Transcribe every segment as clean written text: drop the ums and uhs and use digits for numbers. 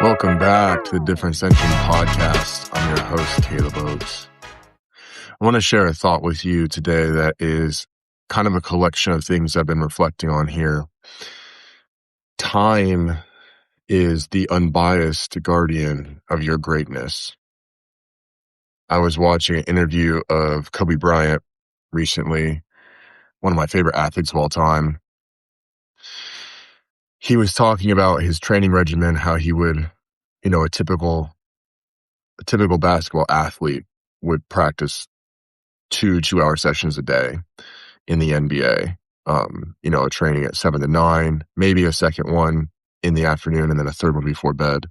Welcome back to the Different Ascension podcast. I'm your host, Caleb Oates. I want to share a thought with you today that is kind of a collection of things I've been reflecting on here. Time is the unbiased guardian of your greatness. I was watching an interview of Kobe Bryant recently, one of my favorite athletes of all time. He was talking about his training regimen, how he would, a typical basketball athlete would practice 2 2-hour sessions a day in the NBA. A training at 7 to 9, maybe a second one in the afternoon, and then a third one before bed.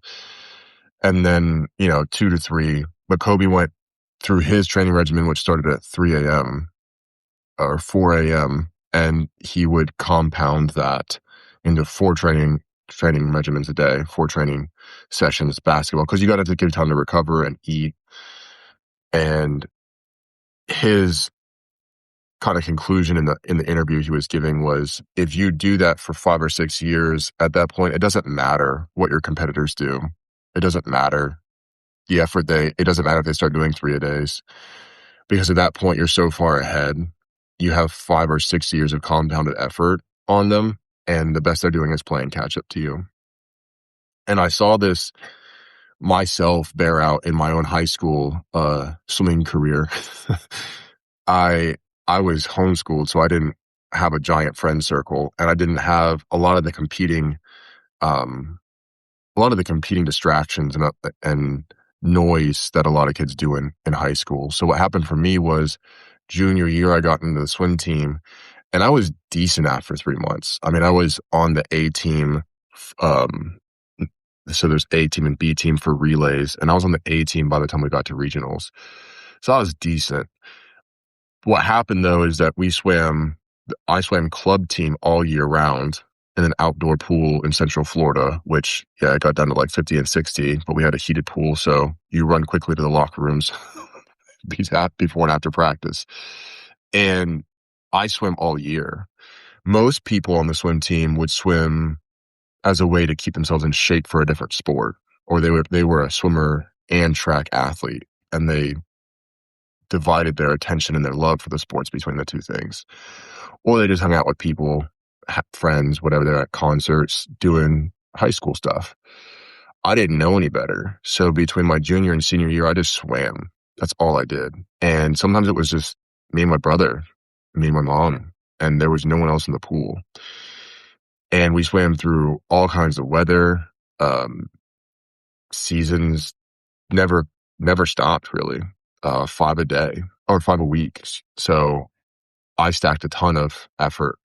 And then, 2 to 3. But Kobe went through his training regimen, which started at 3 a.m. or 4 a.m., and he would compound that into 4 training regimens a day, 4 training sessions basketball, because you got to give time to recover and eat. And his kind of conclusion in the interview he was giving was, if you do that for 5 or 6 years, at that point, it doesn't matter what your competitors do. It doesn't matter the effort it doesn't matter if they start doing 3 a days, because at that point, you're so far ahead. You have 5 or 6 years of compounded effort on them, and the best they're doing is playing catch up to you. And I saw this myself bear out in my own high school swimming career. I was homeschooled, so I didn't have a giant friend circle, and I didn't have a lot of the competing distractions and noise that a lot of kids do in high school. So what happened for me was, junior year, I got into the swim team, and I was decent after 3 months. I mean, I was on the A team. So there's A team and B team for relays, and I was on the A team by the time we got to regionals. So I was decent. What happened, though, is that I swam club team all year round in an outdoor pool in Central Florida, which, it got down to like 50 and 60, but we had a heated pool, so you run quickly to the locker rooms before and after practice. And I swim all year. Most people on the swim team would swim as a way to keep themselves in shape for a different sport, or they were a swimmer and track athlete, and they divided their attention and their love for the sports between the two things. Or they just hung out with people, friends, whatever, they're at concerts, doing high school stuff. I didn't know any better. So between my junior and senior year, I just swam. That's all I did. And sometimes it was just me and my brother, me and my mom, and there was no one else in the pool. And we swam through all kinds of weather, seasons, never stopped really. 5 a day or 5 a week. So I stacked a ton of effort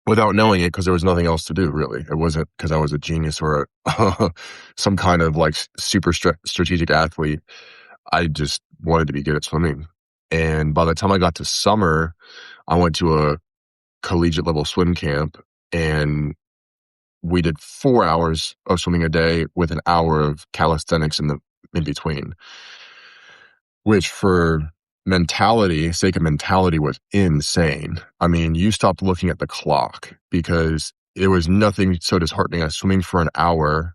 without knowing it, because there was nothing else to do, really. It wasn't because I was a genius or some kind of like super strategic athlete. I just wanted to be good at swimming. And by the time I got to summer, I went to a collegiate level swim camp, and we did 4 hours of swimming a day with an hour of calisthenics in between, which for sake of mentality was insane. I mean, you stopped looking at the clock, because there was nothing so disheartening as swimming for an hour,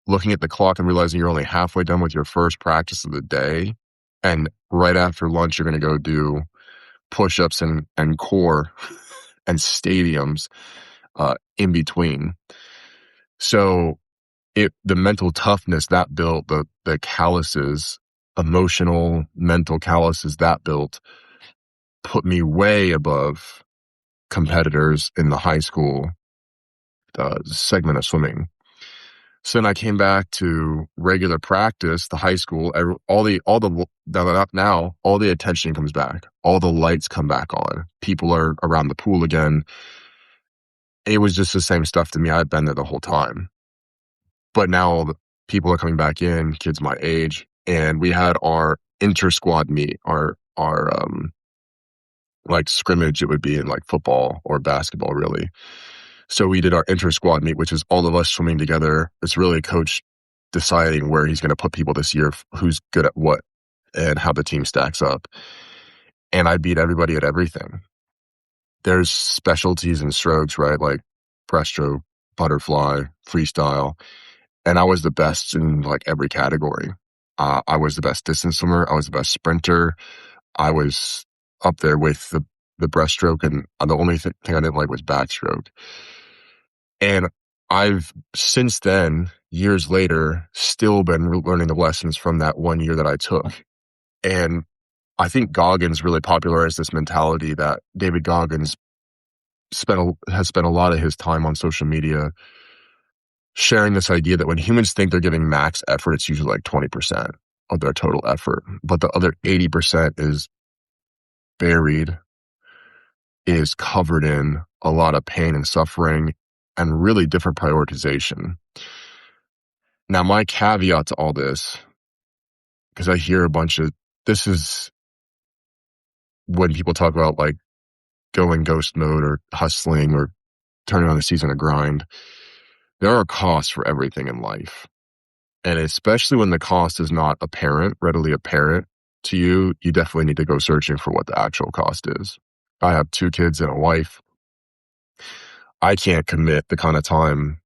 looking at the clock and realizing you're only halfway done with your first practice of the day. And right after lunch, you're going to go do push-ups and core and stadiums in between. So the mental toughness that built, the calluses, emotional, mental calluses that built, put me way above competitors in the high school segment of swimming. So then I came back to regular practice, the high school, all the attention comes back, all the lights come back on, people are around the pool again. It was just the same stuff to me. I'd been there the whole time. But now all the people are coming back in, kids my age, and we had our inter-squad meet, our like scrimmage. It would be in like football or basketball, really. So we did our inter-squad meet, which is all of us swimming together. It's really a coach deciding where he's going to put people this year, who's good at what, and how the team stacks up. And I beat everybody at everything. There's specialties and strokes, right? Like breaststroke, butterfly, freestyle. And I was the best in like every category. I was the best distance swimmer. I was the best sprinter. I was up there with the breaststroke, and the only thing I didn't like was backstroke. And I've since then, years later, still been learning the lessons from that one year that I took. And I think Goggins really popularized this mentality that David Goggins has spent a lot of his time on social media sharing this idea that when humans think they're giving max effort, it's usually like 20% of their total effort. But the other 80% is buried, is covered in a lot of pain and suffering and really different prioritization. Now, my caveat to all this, because I hear this is when people talk about like going ghost mode or hustling or turning on a season of grind. There are costs for everything in life. And especially when the cost is not readily apparent to you, you definitely need to go searching for what the actual cost is. I have 2 kids and a wife. I can't commit the kind of time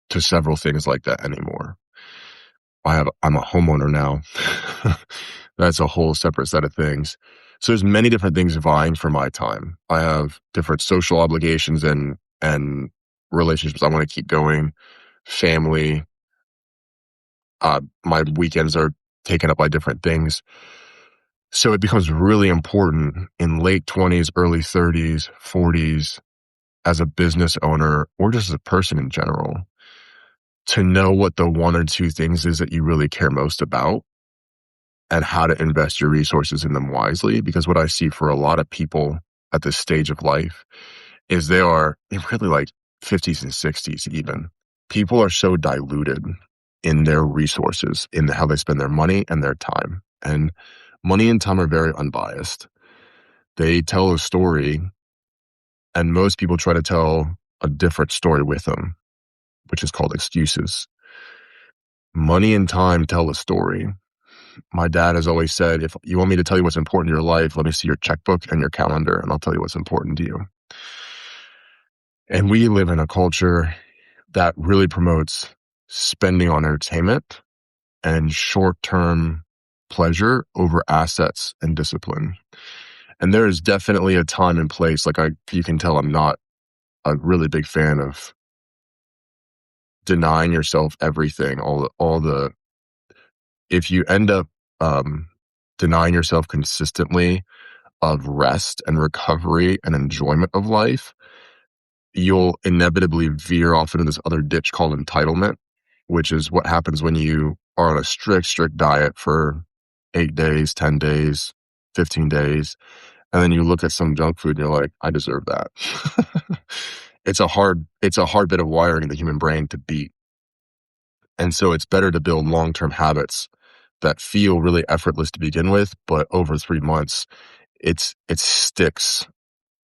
to several things like that anymore. I'm a homeowner now. That's a whole separate set of things. So there's many different things vying for my time. I have different social obligations and relationships I want to keep going, family. My weekends are taken up by different things. So it becomes really important in late 20s, early 30s, 40s, as a business owner, or just as a person in general, to know what the 1 or 2 things is that you really care most about and how to invest your resources in them wisely. Because what I see for a lot of people at this stage of life is they are really like 50s and 60s even. People are so diluted in their resources, in how they spend their money and their time. And money and time are very unbiased. They tell a story, and most people try to tell a different story with them, which is called excuses. Money and time tell a story. My dad has always said, if you want me to tell you what's important in your life, let me see your checkbook and your calendar, and I'll tell you what's important to you. And we live in a culture that really promotes spending on entertainment and short-term pleasure over assets and discipline. And there is definitely a time and place. Like you can tell I'm not a really big fan of denying yourself everything, if you end up denying yourself consistently of rest and recovery and enjoyment of life, you'll inevitably veer off into this other ditch called entitlement, which is what happens when you are on a strict diet for 8 days, 10 days, 15 days. And then you look at some junk food and you're like, I deserve that. It's a hard bit of wiring in the human brain to beat. And so it's better to build long-term habits that feel really effortless to begin with, but over 3 months, it sticks,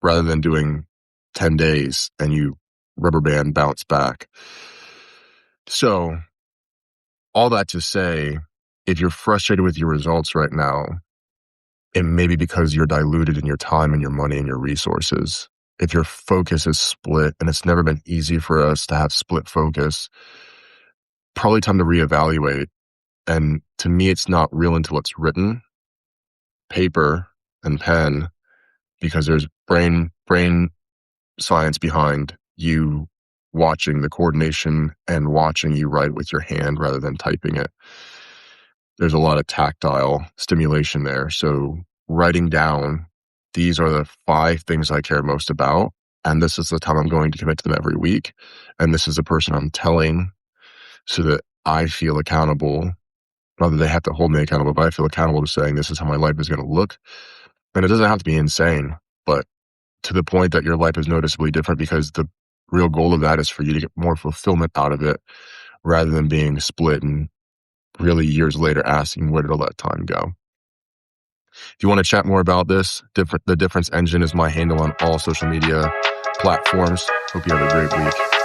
rather than doing 10 days and you rubber band bounce back. So all that to say, if you're frustrated with your results right now, it may be because you're diluted in your time and your money and your resources. If your focus is split, and it's never been easy for us to have split focus, probably time to reevaluate. And to me, it's not real until it's written, paper and pen, because there's brain science behind you watching the coordination and watching you write with your hand rather than typing it. There's a lot of tactile stimulation there. So writing down, these are the 5 things I care most about, and this is the time I'm going to commit to them every week. And this is the person I'm telling, so that I feel accountable. Not that they have to hold me accountable, but I feel accountable to saying this is how my life is going to look. And it doesn't have to be insane, but to the point that your life is noticeably different, because the real goal of that is for you to get more fulfillment out of it, rather than being split and really years later asking, where did all that time go? If you want to chat more about this, the Difference Engine is my handle on all social media platforms. Hope you have a great week.